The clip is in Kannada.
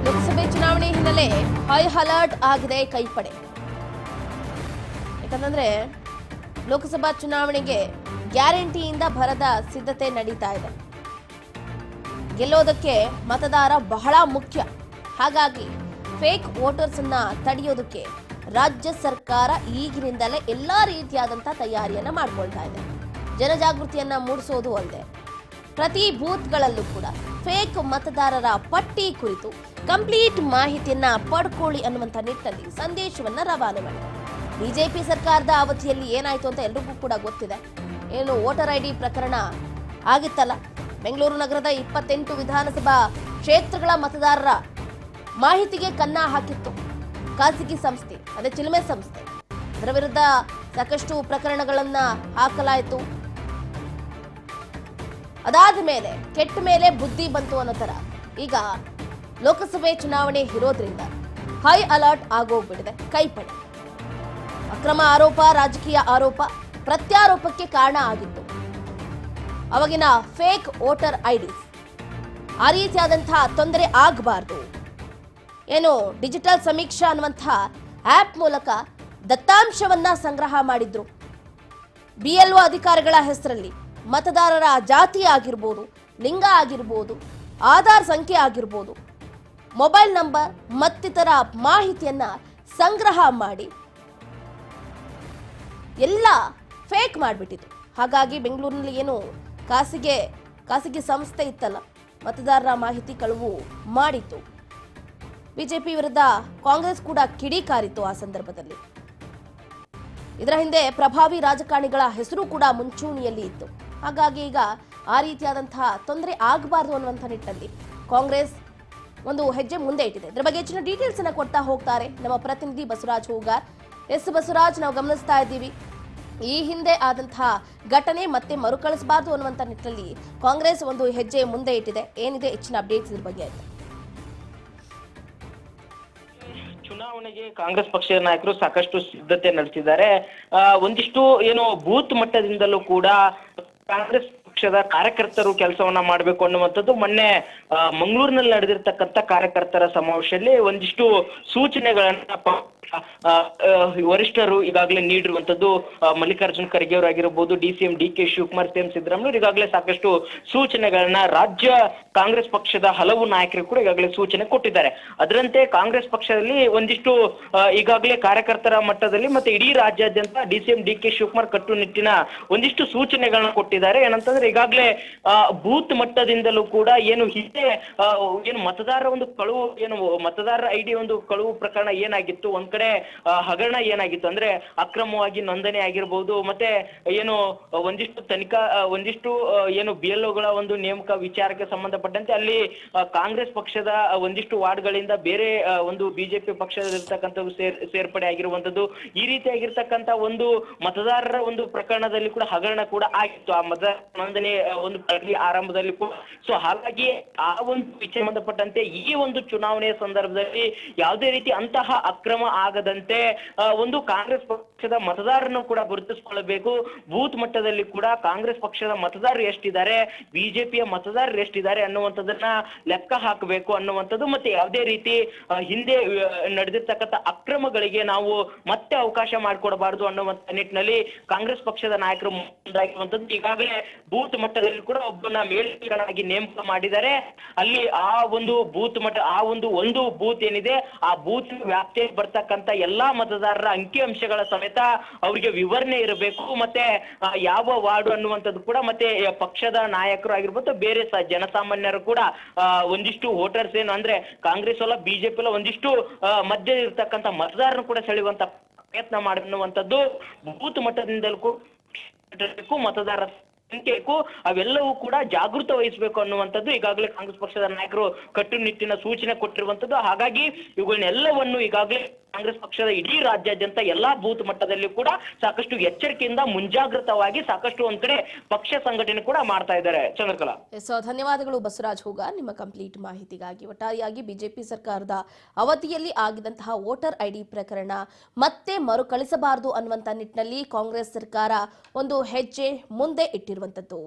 ಲೋಕಸಭೆ ಚುನಾವಣೆ ಹಿನ್ನೆಲೆ ಹೈ ಅಲರ್ಟ್ ಆಗಿದೆ ಕೈಪಡೆ. ಯಾಕಂದ್ರೆ ಲೋಕಸಭಾ ಚುನಾವಣೆಗೆ ಗ್ಯಾರಂಟಿಯಿಂದ ಭರದ ಸಿದ್ಧತೆ ನಡೀತಾ ಇದೆ. ಗೆಲ್ಲೋದಕ್ಕೆ ಮತದಾರ ಬಹಳ ಮುಖ್ಯ. ಹಾಗಾಗಿ ಫೇಕ್ ವೋಟರ್ಸ್ ಅನ್ನ ತಡೆಯೋದಕ್ಕೆ ರಾಜ್ಯ ಸರ್ಕಾರ ಈಗಿನಿಂದಲೇ ಎಲ್ಲಾ ರೀತಿಯಾದಂತ ತಯಾರಿಯನ್ನ ಮಾಡಿಕೊಳ್ತಾ ಇದೆ. ಜನಜಾಗೃತಿಯನ್ನ ಮೂಡಿಸೋದು ಅಲ್ಲದೆ ಪ್ರತಿ ಬೂತ್ಗಳಲ್ಲೂ ಕೂಡ ಫೇಕ್ ಮತದಾರರ ಪಟ್ಟಿ ಕುರಿತು ಕಂಪ್ಲೀಟ್ ಮಾಹಿತಿಯನ್ನ ಪಡ್ಕೊಳ್ಳಿ ಅನ್ನುವಂಥ ನಿಟ್ಟಿನಲ್ಲಿ ಸಂದೇಶವನ್ನ ರವಾನೆ ಮಾಡಿದೆ. ಬಿಜೆಪಿ ಸರ್ಕಾರದ ಅವಧಿಯಲ್ಲಿ ಏನಾಯ್ತು ಅಂತ ಎಲ್ರಿಗೂ ಕೂಡ ಗೊತ್ತಿದೆ. ಏನು ವೋಟರ್ ಐಡಿ ಪ್ರಕರಣ ಆಗಿತ್ತಲ್ಲ, ಬೆಂಗಳೂರು ನಗರದ 28 ವಿಧಾನಸಭಾ ಕ್ಷೇತ್ರಗಳ ಮತದಾರರ ಮಾಹಿತಿಗೆ ಕನ್ನ ಹಾಕಿತ್ತು ಖಾಸಗಿ ಸಂಸ್ಥೆ, ಅದೇ ಚಿಲುಮೆ ಸಂಸ್ಥೆ. ಅದರ ವಿರುದ್ಧ ಸಾಕಷ್ಟು ಪ್ರಕರಣಗಳನ್ನ ಹಾಕಲಾಯಿತು. ಅದಾದ ಮೇಲೆ ಕೆಟ್ಟ ಮೇಲೆ ಬುದ್ಧಿ ಬಂತು ಅನ್ನೋ ತರ ಈಗ ಲೋಕಸಭೆ ಚುನಾವಣೆ ಇರೋದ್ರಿಂದ ಹೈ ಅಲರ್ಟ್ ಆಗೋಗ್ಬಿಟ್ಟಿದೆ ಕೈಪಡೆ. ಅಕ್ರಮ ಆರೋಪ, ರಾಜಕೀಯ ಆರೋಪ, ಪ್ರತ್ಯಾರೋಪಕ್ಕೆ ಕಾರಣ ಆಗಿತ್ತು ಅವಾಗಿನ ಫೇಕ್ ವೋಟರ್ ಐಡಿಸ್. ಆ ರೀತಿಯಾದಂತಹ ತೊಂದರೆ ಆಗಬಾರ್ದು, ಏನು ಡಿಜಿಟಲ್ ಸಮೀಕ್ಷಾ ಅನ್ನುವಂಥ ಆಪ್ ಮೂಲಕ ದತ್ತಾಂಶವನ್ನ ಸಂಗ್ರಹ ಮಾಡಿದ್ರು. BLO ಅಧಿಕಾರಿಗಳ ಹೆಸರಲ್ಲಿ ಮತದಾರರ ಜಾತಿ ಆಗಿರ್ಬೋದು, ಲಿಂಗ ಆಗಿರ್ಬೋದು, ಆಧಾರ್ ಸಂಖ್ಯೆ ಆಗಿರ್ಬೋದು, ಮೊಬೈಲ್ ನಂಬರ್ ಮತ್ತಿತರ ಮಾಹಿತಿಯನ್ನ ಸಂಗ್ರಹ ಮಾಡಿ ಎಲ್ಲ ಫೇಕ್ ಮಾಡಿಬಿಟ್ಟಿತ್ತು. ಹಾಗಾಗಿ ಬೆಂಗಳೂರಿನಲ್ಲಿ ಏನು ಖಾಸಗಿ ಸಂಸ್ಥೆ ಇತ್ತಲ್ಲ, ಮತದಾರರ ಮಾಹಿತಿ ಕಳುವು ಮಾಡಿತ್ತು. ಬಿಜೆಪಿ ವಿರುದ್ಧ ಕಾಂಗ್ರೆಸ್ ಕೂಡ ಕಿಡಿಕಾರಿತ್ತು ಆ ಸಂದರ್ಭದಲ್ಲಿ. ಇದರ ಹಿಂದೆ ಪ್ರಭಾವಿ ರಾಜಕಾರಣಿಗಳ ಹೆಸರು ಕೂಡ ಮುಂಚೂಣಿಯಲ್ಲಿ ಇತ್ತು. ಹಾಗಾಗಿ ಈಗ ಆ ರೀತಿಯಾದಂತಹ ತೊಂದರೆ ಆಗಬಾರ್ದು ಅನ್ನುವಂಥ ನಿಟ್ಟಿನಲ್ಲಿ ಕಾಂಗ್ರೆಸ್ ಒಂದು ಹೆಜ್ಜೆ ಮುಂದೆ ಇಟ್ಟಿದೆ. ಇದರ ಬಗ್ಗೆ ಹೆಚ್ಚಿನ ಡೀಟೇಲ್ಸ್ ಅನ್ನ ಕೊಡ್ತಾ ಹೋಗ್ತಾರೆ ನಮ್ಮ ಪ್ರತಿನಿಧಿ ಬಸವರಾಜ್ ಹೂಗಾರ್. ಬಸವರಾಜ್, ನಾವು ಗಮನಿಸ್ತಾ ಇದ್ದೀವಿ ಈ ಹಿಂದೆ ಆದಂತಹ ಘಟನೆ ಮತ್ತೆ ಮರುಕಳಿಸಬಾರ್ದು ಅನ್ನುವಂಥ ನಿಟ್ಟಿನಲ್ಲಿ ಕಾಂಗ್ರೆಸ್ ಒಂದು ಹೆಜ್ಜೆ ಮುಂದೆ ಇಟ್ಟಿದೆ. ಏನಿದೆ ಹೆಚ್ಚಿನ ಅಪ್ಡೇಟ್ಸ್ ಇದ್ರ ಬಗ್ಗೆ? ಚುನಾವಣೆಗೆ ಕಾಂಗ್ರೆಸ್ ಪಕ್ಷದ ನಾಯಕರು ಸಾಕಷ್ಟು ಸಿದ್ಧತೆ ನಡೆಸಿದ್ದಾರೆ. ಒಂದಿಷ್ಟು ಏನು ಬೂತ್ ಮಟ್ಟದಿಂದಲೂ ಕೂಡ ಕಾಂಗ್ರೆಸ್ ಪಕ್ಷದ ಕಾರ್ಯಕರ್ತರು ಕೆಲಸವನ್ನ ಮಾಡಬೇಕು ಅನ್ನುವಂಥದ್ದು ಮೊನ್ನೆ ಮಂಗಳೂರಿನಲ್ಲಿ ನಡೆದಿರ್ತಕ್ಕಂಥ ಕಾರ್ಯಕರ್ತರ ಸಮಾವೇಶದಲ್ಲಿ ಒಂದಿಷ್ಟು ಸೂಚನೆಗಳನ್ನ ವರಿಷ್ಠರು ಈಗಾಗಲೇ ನೀಡಿರುವಂತದ್ದು. Mallikarjun Kharge ಅವರಾಗಿರ್ಬೋದು, DCM DK Shivakumar, CM Siddaramaiah ಈಗಾಗಲೇ ಸಾಕಷ್ಟು ಸೂಚನೆಗಳನ್ನ ರಾಜ್ಯ ಕಾಂಗ್ರೆಸ್ ಪಕ್ಷದ ಹಲವು ನಾಯಕರು ಕೂಡ ಈಗಾಗಲೇ ಸೂಚನೆ ಕೊಟ್ಟಿದ್ದಾರೆ. ಅದರಂತೆ ಕಾಂಗ್ರೆಸ್ ಪಕ್ಷದಲ್ಲಿ ಒಂದಿಷ್ಟು ಈಗಾಗಲೇ ಕಾರ್ಯಕರ್ತರ ಮಟ್ಟದಲ್ಲಿ ಮತ್ತೆ ಇಡೀ ರಾಜ್ಯಾದ್ಯಂತ DCM DK ಶಿವಕುಮಾರ್ ಕಟ್ಟುನಿಟ್ಟಿನ ಒಂದಿಷ್ಟು ಸೂಚನೆಗಳನ್ನ ಕೊಟ್ಟಿದ್ದಾರೆ. ಏನಂತಂದ್ರೆ ಈಗಾಗಲೇ ಬೂತ್ ಮಟ್ಟದಿಂದಲೂ ಕೂಡ ಏನು ಹಿಂದೆ ಏನು ಮತದಾರರ ಒಂದು ಕಳುವು, ಏನು ಮತದಾರರ ID ಒಂದು ಕಳುವು ಪ್ರಕರಣ ಏನಾಗಿತ್ತು, ಒಂದ್ ಕಡೆ ಹಗರಣ ಏನಾಗಿತ್ತು ಅಂದ್ರೆ ಅಕ್ರಮವಾಗಿ ನೋಂದಣಿ ಆಗಿರ್ಬೋದು, ಮತ್ತೆ ಏನು ಒಂದಿಷ್ಟು ಏನು BLOಗಳ ಒಂದು ನೇಮಕ ವಿಚಾರಕ್ಕೆ ಸಂಬಂಧಪಟ್ಟಂತೆ ಅಲ್ಲಿ ಕಾಂಗ್ರೆಸ್ ಪಕ್ಷದ ಒಂದಿಷ್ಟು ವಾರ್ಡ್ಗಳಿಂದ ಬೇರೆ ಒಂದು ಬಿಜೆಪಿ ಪಕ್ಷದಲ್ಲಿರ್ತಕ್ಕಂಥವು ಸೇರ್ಪಡೆ ಆಗಿರುವಂತದ್ದು. ಈ ರೀತಿಯಾಗಿರ್ತಕ್ಕಂಥ ಒಂದು ಮತದಾರರ ಒಂದು ಪ್ರಕರಣದಲ್ಲಿ ಕೂಡ ಹಗರಣ ಕೂಡ ಆಗಿತ್ತು ಆ ಮತದಾರ ನೋಂದಣಿ ಒಂದು ಪ್ರಕ್ರಿಯೆ ಆರಂಭದಲ್ಲಿ ಕೂಡ. ಸೊ ಹಾಗಾಗಿ ಆ ಒಂದು ವಿಷಯ ಸಂಬಂಧಪಟ್ಟಂತೆ ಈ ಒಂದು ಚುನಾವಣೆಯ ಸಂದರ್ಭದಲ್ಲಿ ಯಾವುದೇ ರೀತಿ ಅಂತಹ ಅಕ್ರಮ ಆಗದಂತೆ ಒಂದು ಕಾಂಗ್ರೆಸ್ ಪಕ್ಷದ ಮತದಾರರನ್ನು ಕೂಡ ಗುರುತಿಸಿಕೊಳ್ಳಬೇಕು. ಬೂತ್ ಮಟ್ಟದಲ್ಲಿ ಕೂಡ ಕಾಂಗ್ರೆಸ್ ಪಕ್ಷದ ಮತದಾರರು ಎಷ್ಟಿದ್ದಾರೆ, ಬಿಜೆಪಿಯ ಮತದಾರರು ಎಷ್ಟಿದ್ದಾರೆ ಅನ್ನುವಂಥದ್ದನ್ನ ಲೆಕ್ಕ ಹಾಕಬೇಕು ಅನ್ನುವಂಥದ್ದು. ಮತ್ತೆ ಯಾವುದೇ ರೀತಿ ಹಿಂದೆ ನಡೆದಿರ್ತಕ್ಕಂಥ ಅಕ್ರಮಗಳಿಗೆ ನಾವು ಮತ್ತೆ ಅವಕಾಶ ಮಾಡಿಕೊಡಬಾರದು ಅನ್ನುವಂಥ ನಿಟ್ಟಿನಲ್ಲಿ ಕಾಂಗ್ರೆಸ್ ಪಕ್ಷದ ನಾಯಕರು ಮುಂದಾಗಿರುವಂತದ್ದು. ಈಗಾಗಲೇ ಬೂತ್ ಮಟ್ಟದಲ್ಲಿ ಕೂಡ ಒಬ್ಬನ ಮೇಲ್ವಿಚಾರಕನಾಗಿ ನೇಮಕ ಮಾಡಿದ್ದಾರೆ. ಅಲ್ಲಿ ಆ ಒಂದು ಬೂತ್ ಮಟ್ಟ, ಆ ಒಂದು ಬೂತ್ ಏನಿದೆ ಆ ಬೂತ್ ವ್ಯಾಪ್ತಿಯಲ್ಲಿ ಬರ್ತಕ್ಕಂಥ ಎಲ್ಲಾ ಮತದಾರರ ಅಂಕಿಅಂಶಗಳ ಸಮೇತ ಅವರಿಗೆ ವಿವರಣೆ ಇರಬೇಕು. ಮತ್ತೆ ಯಾವ ವಾರ್ಡ್ ಅನ್ನುವಂಥದ್ದು ಕೂಡ, ಮತ್ತೆ ಪಕ್ಷದ ನಾಯಕರು ಆಗಿರ್ಬೋದು, ಬೇರೆ ಜನಸಾಮಾನ್ಯರು ಕೂಡ ಒಂದಿಷ್ಟು ವೋಟರ್ಸ್ ಏನು ಅಂದ್ರೆ ಕಾಂಗ್ರೆಸ್ ಅಲ್ಲ ಬಿಜೆಪಿ ಅಲ್ಲ ಒಂದಿಷ್ಟು ಮಧ್ಯ ಇರ್ತಕ್ಕಂಥ ಮತದಾರರು ಕೂಡ ಸೆಳೆಯುವಂತ ಪ್ರಯತ್ನ ಮಾಡುವಂತದ್ದು ಬೂತ್ ಮಟ್ಟದಿಂದಲೂ ಮತದಾರರ ಸಂಖ್ಯೆಗೂ ಅವೆಲ್ಲವೂ ಕೂಡ ಜಾಗೃತ ವಹಿಸಬೇಕು ಅನ್ನುವಂಥದ್ದು ಈಗಾಗಲೇ ಕಾಂಗ್ರೆಸ್ ಪಕ್ಷದ ನಾಯಕರು ಕಟ್ಟುನಿಟ್ಟಿನ ಸೂಚನೆ ಕೊಟ್ಟಿರುವಂತದ್ದು. ಹಾಗಾಗಿ ಇವುಗಳನ್ನೆಲ್ಲವನ್ನು ಈಗಾಗಲೇ ಕಾಂಗ್ರೆಸ್ ಪಕ್ಷದ ಇಡೀ ರಾಜ್ಯಾದ್ಯಂತ ಎಲ್ಲಾ ಬೂತ್ ಮಟ್ಟದಲ್ಲಿ ಕೂಡ ಸಾಕಷ್ಟು ಎಚ್ಚರಿಕೆಯಿಂದ ಮುಂಜಾಗ್ರತವಾಗಿ ಸಾಕಷ್ಟು ಒಂದ್ ಕಡೆ ಪಕ್ಷ ಸಂಘಟನೆ ಕೂಡ ಮಾಡ್ತಾ ಇದ್ದಾರೆ. ಚಂದ್ರಕಲಾ, ಧನ್ಯವಾದಗಳು ಬಸವರಾಜ್ ಹೂಗಾರ್ ನಿಮ್ಮ ಕಂಪ್ಲೀಟ್ ಮಾಹಿತಿಗಾಗಿ. ಒಟ್ಟಾರೆಯಾಗಿ ಬಿಜೆಪಿ ಸರ್ಕಾರದ ಅವಧಿಯಲ್ಲಿ ಆಗಿದಂತಹ ವೋಟರ್ ID ಪ್ರಕರಣ ಮತ್ತೆ ಮರುಕಳಿಸಬಾರದು ಅನ್ನುವಂತ ನಿಟ್ಟಿನಲ್ಲಿ ಕಾಂಗ್ರೆಸ್ ಸರ್ಕಾರ ಒಂದು ಹೆಜ್ಜೆ ಮುಂದೆ ಇಟ್ಟಿರುವಂತದ್ದು.